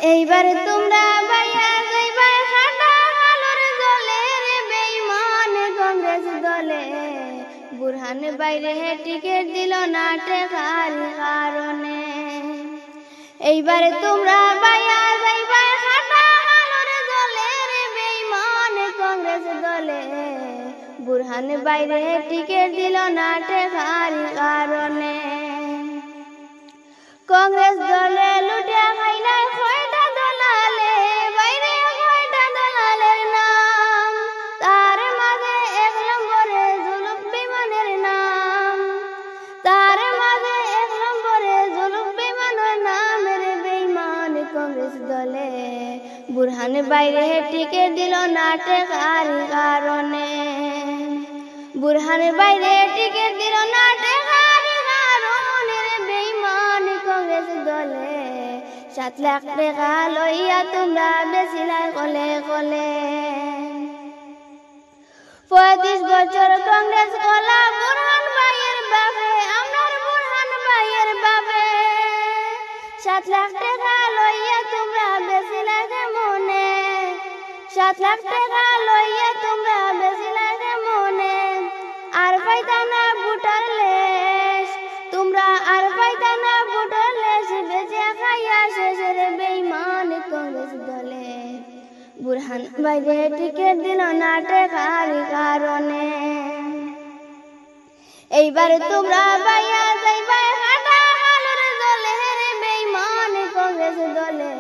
এইবারে তোমরা বাইয়া যাইবা খাটা আলোর জলে রে বেঈমান কংগ্রেস দলে। বুরহান বাইরে টিকিট দিল না টেকার কারণে। এইবারে তোমরা বাইয়া যাইবা খাটা আলোর জলে রে বেঈমান কংগ্রেস দলে। বুরহান বাইরে টিকিট দিল না টেকার কারণে। কংগ্রেস দলে লুটিয়া খাইলাই কয়টা দলালে, বাইরে কয়টা দলালের নাম। তার মাঝে এক নম্বরে জুলুক বিমানের নাম, তার মাঝে এক নম্বরে জুলুক বিমানের নাম রে বেঈমান কংগ্রেস দলে। বুরহান বাইরে টিকিট দিল না টেকার কারণে। বুরহান বাইরে টিকিট দিল না টেকার কারণে রে বেঈমান কংগ্রেস দলে। 7 লাখ টাকা লইয়া তোমরা বেচিলাই কলে কলে। 35 বছর কংগ্রেস কলা বুরহান ভাইয়ের বাপে, আমার বুরহান ভাইয়ের বাপে। 7 লাখ টাকা লইয়া তোমরা বেচিলাই মনে, 7 লাখ টাকা লইয়া তোমরা বেচিলাই মনে। আর পাইতা না বুটার লেশ, তোমরা আর পাইতা না বুটার লেশ, বেচে খাইয়া শেষ রে বেঈমান কংগ্রেস দলে। বুরহান বাইরে টিকিট দিল না টেকার কারণে। এইবার তোমরা বাইয়া যাইবা খাটা আলোর জলে রে বেঈমান কংগ্রেস দলে।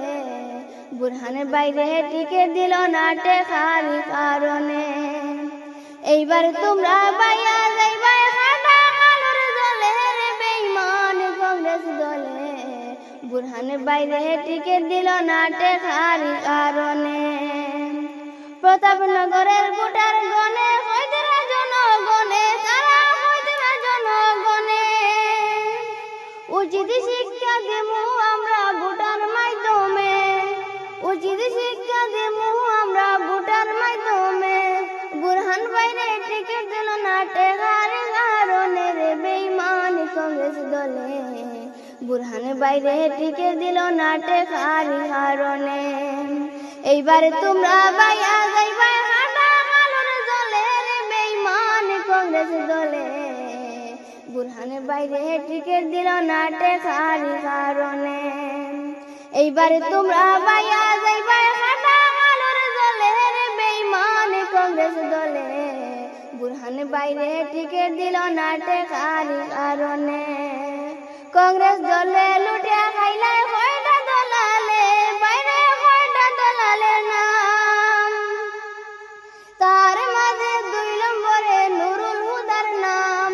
বুরহান বাইরে টিকিট দিল না টেকার কারণে। এইবার তোমরা বাইয়া যাইবা খাটা আলোর জলে রে বেঈমান কংগ্রেস দলে। বুরহান বাইরে টিকিট দিল না টেকার কারণে। প্রতাপনগরের ভোটার গণে হইতেরা জনগণে, তারা হইতেরা জনগণে। উচিত শিক্ষা দেবো আমরা ভোটার মাধ্যমে, উচিত শিক্ষা দেবো আমরা ভোটার মাধ্যমে। বুরহান বাইরে টিকিট দিল না টেকার কারণে রে বেঈমান কংগ্রেস দলে। বুরহান বাইরে টিকিট দিল না টেকার কারণে। এইবারে তোমরা বাইয়া যাইবা খাটা আলোর জলে রে বেঈমান কংগ্রেস দলে। বুরহান বাইরে টিকিট দিল না টেকার কারণে। এইবারে তোমরা বাইয়া যাইবা খাটা আলোর জলে রে বেঈমান কংগ্রেস দলে। বুরহান বাইরে টিকিট দিল না টেকার কারণে। কংগ্রেস দলে লুটিয়া খাইলাই কয়টা দলালে, বাইরে কয়টা দলালের নাম। তার মাঝে 2 নম্বরে নুরুল হুদার নাম,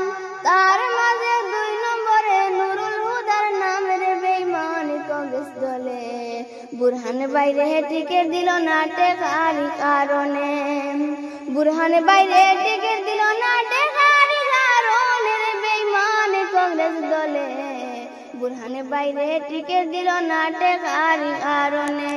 তার মাঝে 2 নম্বরে নুরুল হুদার নাম রে বেঈমান কংগ্রেস দলে। বুরহান বাইরে টিকিট দিল না টেকার কারণে। বুরহান বাইরে টিকিট দিল না টেকার কারণে রে বেঈমান কংগ্রেস দলে। বুরহান বাইরে টিকিট দিল না টেকার কারণে।